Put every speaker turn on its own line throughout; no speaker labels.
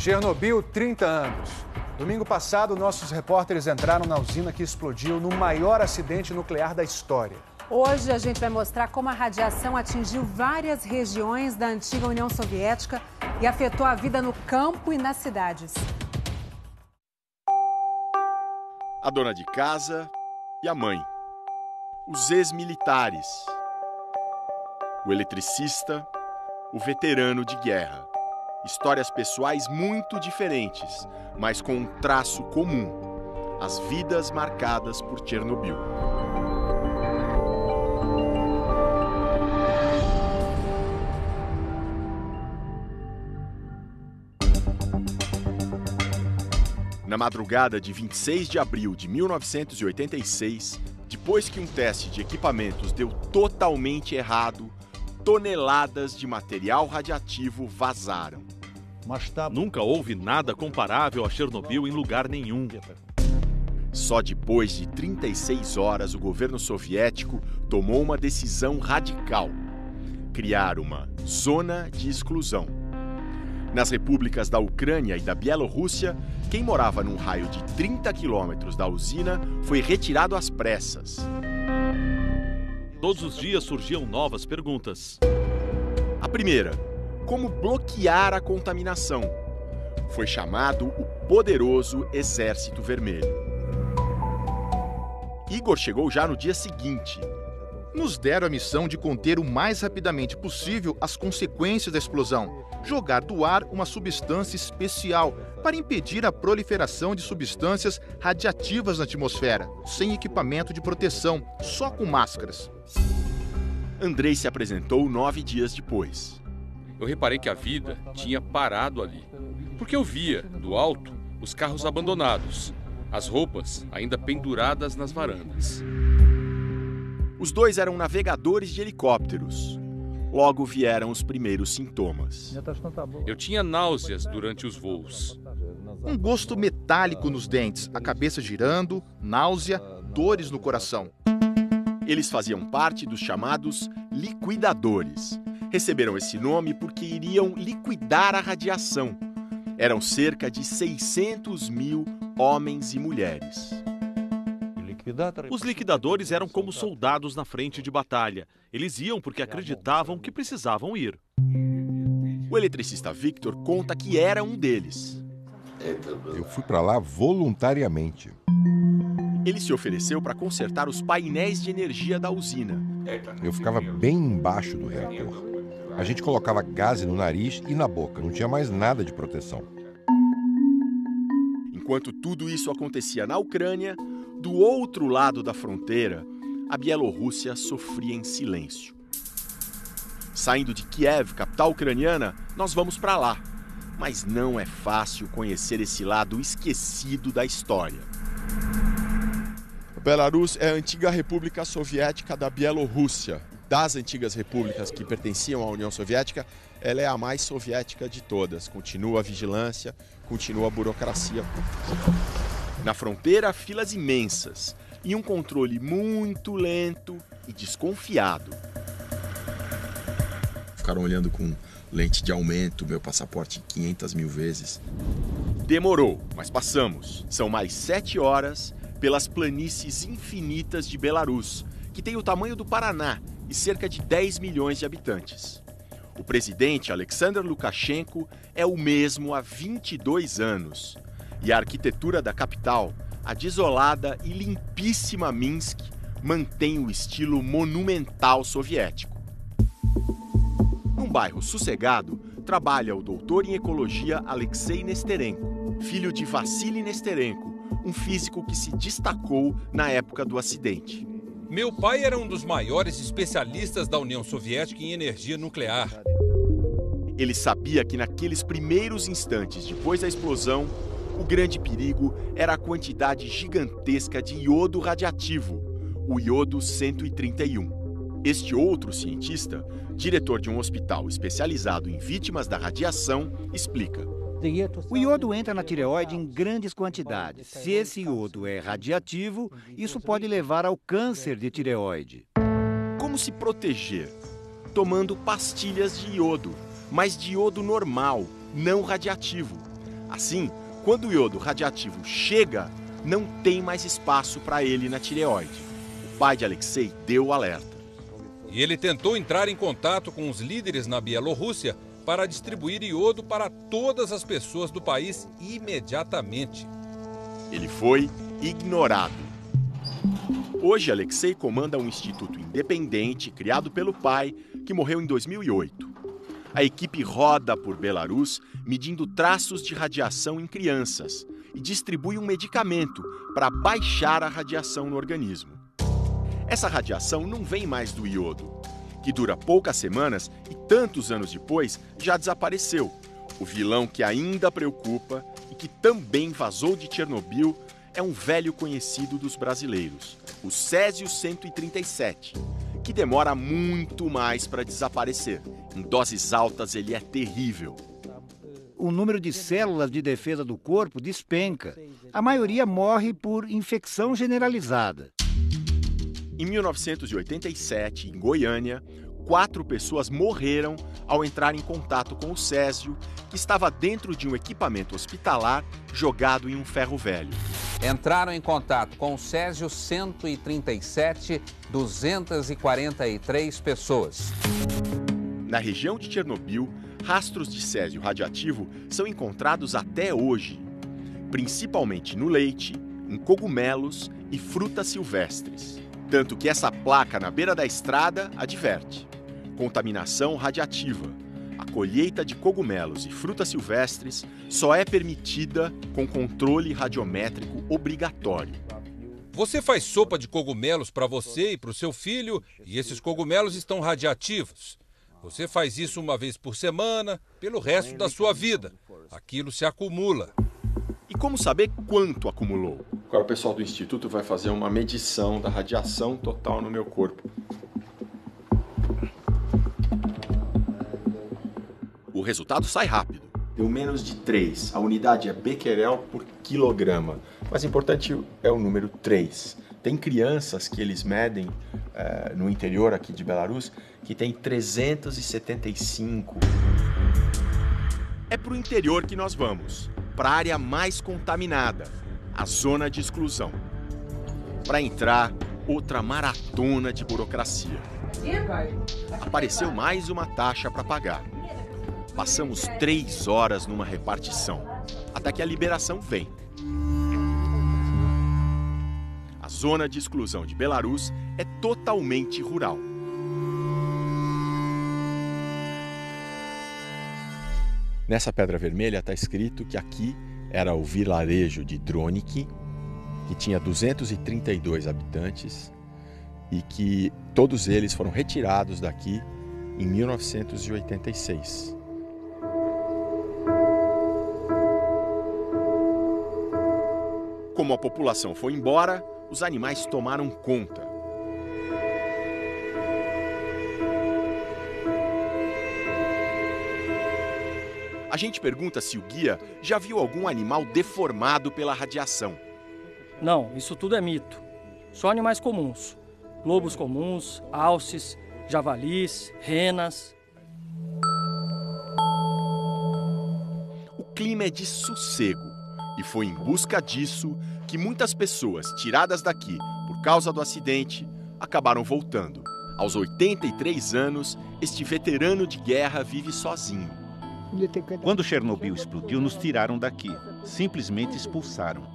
Chernobyl, 30 anos. Domingo passado, nossos repórteres entraram na usina que explodiu no maior acidente nuclear da história.
Hoje a gente vai mostrar como a radiação atingiu várias regiões da antiga União Soviética e afetou a vida no campo e nas cidades.
A dona de casa e a mãe. Os ex-militares. O eletricista, o veterano de guerra. Histórias pessoais muito diferentes, mas com um traço comum: as vidas marcadas por Chernobyl. Na madrugada de 26 de abril de 1986, depois que um teste de equipamentos deu totalmente errado, toneladas de material radiativo vazaram.
Nunca houve nada comparável a Chernobyl em lugar nenhum.
Só depois de 36 horas o governo soviético tomou uma decisão radical: criar uma zona de exclusão. Nas repúblicas da Ucrânia e da Bielorrússia, quem morava num raio de 30 quilômetros da usina foi retirado às pressas.
Todos os dias surgiam novas perguntas.
A primeira: como bloquear a contaminação? Foi chamado o poderoso Exército Vermelho. Igor chegou já no dia seguinte.
Nos deram a missão de conter o mais rapidamente possível as consequências da explosão. Jogar do ar uma substância especial para impedir a proliferação de substâncias radiativas na atmosfera, sem equipamento de proteção, só com máscaras.
Andrei se apresentou 9 dias depois.
Eu reparei que a vida tinha parado ali, porque eu via, do alto, os carros abandonados, as roupas ainda penduradas nas varandas.
Os dois eram navegadores de helicópteros. Logo vieram os primeiros sintomas.
Eu tinha náuseas durante os voos.
Um gosto metálico nos dentes, a cabeça girando, náusea, dores no coração.
Eles faziam parte dos chamados liquidadores. Receberam esse nome porque iriam liquidar a radiação. Eram cerca de 600 mil homens e mulheres.
Os liquidadores eram como soldados na frente de batalha. Eles iam porque acreditavam que precisavam ir.
O eletricista Victor conta que era um deles.
Eu fui para lá voluntariamente.
Ele se ofereceu para consertar os painéis de energia da usina.
Eu ficava bem embaixo do reator. A gente colocava gás no nariz e na boca, não tinha mais nada de proteção.
Enquanto tudo isso acontecia na Ucrânia, do outro lado da fronteira, a Bielorrússia sofria em silêncio. Saindo de Kiev, capital ucraniana, nós vamos para lá. Mas não é fácil conhecer esse lado esquecido da história. Belarus é a antiga república soviética da Bielorrússia. Das antigas repúblicas que pertenciam à União Soviética, ela é a mais soviética de todas. Continua a vigilância, continua a burocracia. Na fronteira, filas imensas e um controle muito lento e desconfiado.
Ficaram olhando com lente de aumento meu passaporte 500 mil vezes.
Demorou, mas passamos. São mais 7 horas pelas planícies infinitas de Belarus, que tem o tamanho do Paraná e cerca de 10 milhões de habitantes. O presidente Alexander Lukashenko é o mesmo há 22 anos. E a arquitetura da capital, a desolada e limpíssima Minsk, mantém o estilo monumental soviético. Num bairro sossegado, trabalha o doutor em ecologia Alexei Nesterenko, filho de Vassily Nesterenko, um físico que se destacou na época do acidente.
Meu pai era um dos maiores especialistas da União Soviética em energia nuclear.
Ele sabia que naqueles primeiros instantes depois da explosão, o grande perigo era a quantidade gigantesca de iodo radiativo, o iodo 131. Este outro cientista, diretor de um hospital especializado em vítimas da radiação, explica.
O iodo entra na tireoide em grandes quantidades. Se esse iodo é radiativo, isso pode levar ao câncer de tireoide.
Como se proteger? Tomando pastilhas de iodo, mas de iodo normal, não radiativo. Assim, quando o iodo radiativo chega, não tem mais espaço para ele na tireoide. O pai de Alexei deu o alerta.
E ele tentou entrar em contato com os líderes na Bielorrússia para distribuir iodo para todas as pessoas do país imediatamente.
Ele foi ignorado. Hoje, Alexei comanda um instituto independente criado pelo pai, que morreu em 2008. A equipe roda por Belarus medindo traços de radiação em crianças e distribui um medicamento para baixar a radiação no organismo. Essa radiação não vem mais do iodo, que dura poucas semanas e tantos anos depois já desapareceu. O vilão que ainda preocupa e que também vazou de Chernobyl é um velho conhecido dos brasileiros, o Césio-137, que demora muito mais para desaparecer. Em doses altas ele é terrível.
O número de células de defesa do corpo despenca. A maioria morre por infecção generalizada.
Em 1987, em Goiânia, 4 pessoas morreram ao entrar em contato com o césio, que estava dentro de um equipamento hospitalar jogado em um ferro velho.
Entraram em contato com o Césio-137 243 pessoas.
Na região de Chernobyl, rastros de césio radioativo são encontrados até hoje, principalmente no leite, em cogumelos e frutas silvestres. Tanto que essa placa na beira da estrada adverte: contaminação radiativa. A colheita de cogumelos e frutas silvestres só é permitida com controle radiométrico obrigatório.
Você faz sopa de cogumelos para você e para o seu filho e esses cogumelos estão radiativos. Você faz isso uma vez por semana, pelo resto da sua vida. Aquilo se acumula.
E como saber quanto acumulou? Agora o pessoal do Instituto vai fazer uma medição da radiação total no meu corpo. O resultado sai rápido. Deu menos de 3. A unidade é becquerel por quilograma. Mas importante é o número 3. Tem crianças que eles medem no interior aqui de Belarus que tem 375. É para o interior que nós vamos, para a área mais contaminada, a zona de exclusão. Para entrar, outra maratona de burocracia. Apareceu mais uma taxa para pagar. Passamos 3 horas numa repartição, até que a liberação vem. A zona de exclusão de Belarus é totalmente rural. Nessa pedra vermelha está escrito que aqui era o vilarejo de Droniki, que tinha 232 habitantes e que todos eles foram retirados daqui em 1986. Como a população foi embora, os animais tomaram conta. A gente pergunta se o guia já viu algum animal deformado pela radiação.
Não, isso tudo é mito. Só animais comuns. Lobos comuns, alces, javalis, renas.
O clima é de sossego. E foi em busca disso que muitas pessoas tiradas daqui por causa do acidente acabaram voltando. Aos 83 anos, este veterano de guerra vive sozinho.
Quando Chernobyl explodiu, nos tiraram daqui. Simplesmente expulsaram.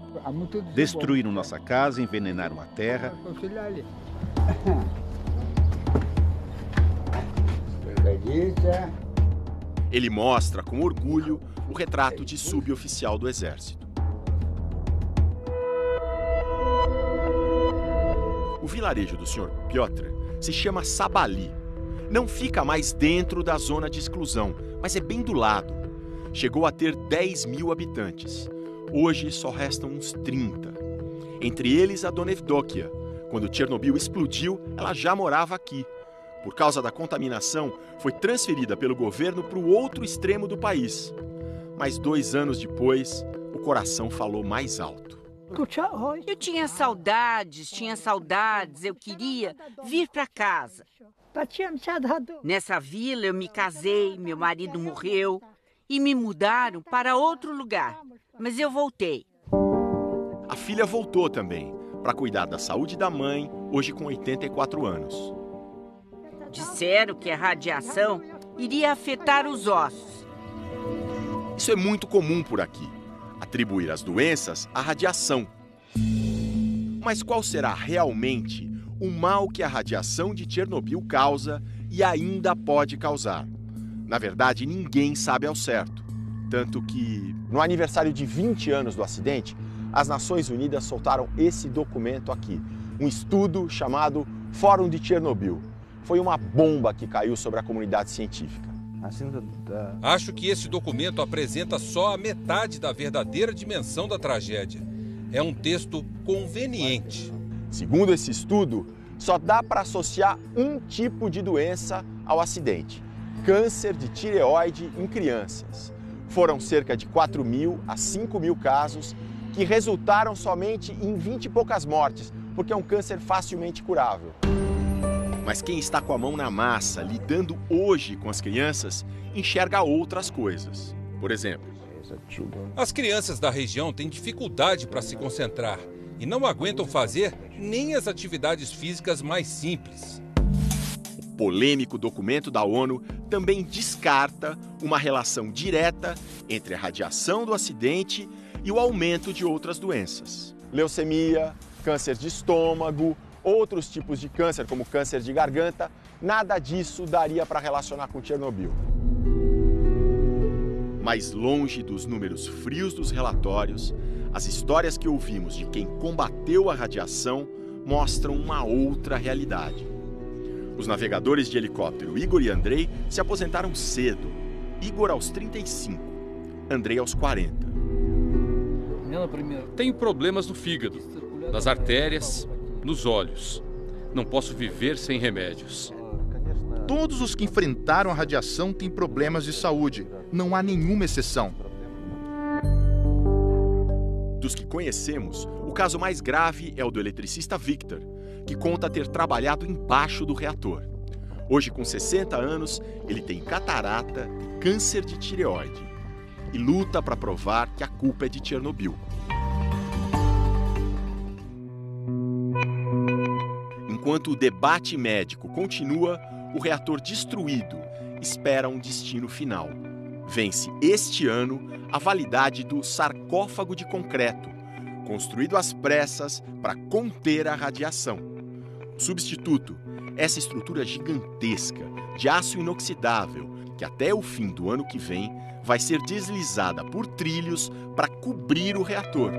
Destruíram nossa casa, envenenaram a terra.
Ele mostra com orgulho o retrato de suboficial do exército. O vilarejo do Sr. Piotr se chama Sabali. Não fica mais dentro da zona de exclusão, mas é bem do lado. Chegou a ter 10 mil habitantes. Hoje só restam uns 30. Entre eles a Dona Evdokia. Quando Chernobyl explodiu, ela já morava aqui. Por causa da contaminação, foi transferida pelo governo para o outro extremo do país. Mas 2 anos depois, o coração falou mais alto.
Eu tinha saudades, eu queria vir para casa. Nessa vila eu me casei, meu marido morreu e me mudaram para outro lugar. Mas eu voltei.
A filha voltou também, para cuidar da saúde da mãe, hoje com 84 anos.
Disseram que a radiação iria afetar os ossos.
Isso é muito comum por aqui, atribuir as doenças à radiação. Mas qual será realmente o mal que a radiação de Chernobyl causa e ainda pode causar? Na verdade, ninguém sabe ao certo. Tanto que, no aniversário de 20 anos do acidente, as Nações Unidas soltaram esse documento aqui, um estudo chamado Fórum de Chernobyl. Foi uma bomba que caiu sobre a comunidade científica.
Acho que esse documento apresenta só a metade da verdadeira dimensão da tragédia. É um texto conveniente.
Segundo esse estudo, só dá para associar um tipo de doença ao acidente: câncer de tireoide em crianças. Foram cerca de 4.000 a 5.000 casos que resultaram somente em 20 e poucas mortes, porque é um câncer facilmente curável. Mas quem está com a mão na massa, lidando hoje com as crianças, enxerga outras coisas. Por exemplo,
as crianças da região têm dificuldade para se concentrar e não aguentam fazer nem as atividades físicas mais simples.
O polêmico documento da ONU também descarta uma relação direta entre a radiação do acidente e o aumento de outras doenças. Leucemia, câncer de estômago, outros tipos de câncer, como câncer de garganta, nada disso daria para relacionar com Chernobyl. Mas longe dos números frios dos relatórios, as histórias que ouvimos de quem combateu a radiação mostram uma outra realidade. Os navegadores de helicóptero Igor e Andrei se aposentaram cedo. Igor aos 35, Andrei aos 40.
Tenho problemas no fígado, nas artérias, nos olhos. Não posso viver sem remédios.
Todos os que enfrentaram a radiação têm problemas de saúde. Não há nenhuma exceção.
Dos que conhecemos, o caso mais grave é o do eletricista Victor, que conta ter trabalhado embaixo do reator. Hoje, com 60 anos, ele tem catarata e câncer de tireoide. E luta para provar que a culpa é de Chernobyl. Enquanto o debate médico continua, o reator destruído espera um destino final. Vence este ano a validade do sarcófago de concreto, construído às pressas para conter a radiação. O substituto, essa estrutura gigantesca de aço inoxidável, que até o fim do ano que vem vai ser deslizada por trilhos para cobrir o reator.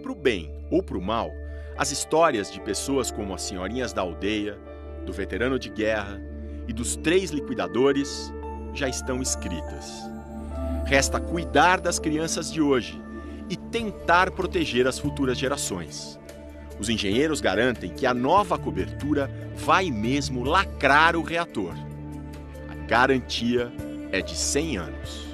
Pro bem ou pro mal, as histórias de pessoas como as senhorinhas da aldeia, do veterano de guerra e dos 3 liquidadores já estão escritas. Resta cuidar das crianças de hoje e tentar proteger as futuras gerações. Os engenheiros garantem que a nova cobertura vai mesmo lacrar o reator. A garantia é de 100 anos.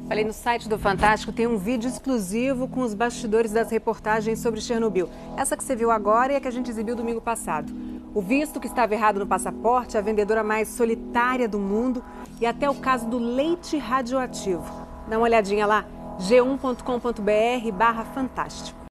Falei no site do Fantástico, tem um vídeo exclusivo com os bastidores das reportagens sobre Chernobyl. Essa que você viu agora e a que a gente exibiu domingo passado. O visto que estava errado no passaporte, a vendedora mais solitária do mundo e até o caso do leite radioativo. Dá uma olhadinha lá, g1.com.br/fantástico.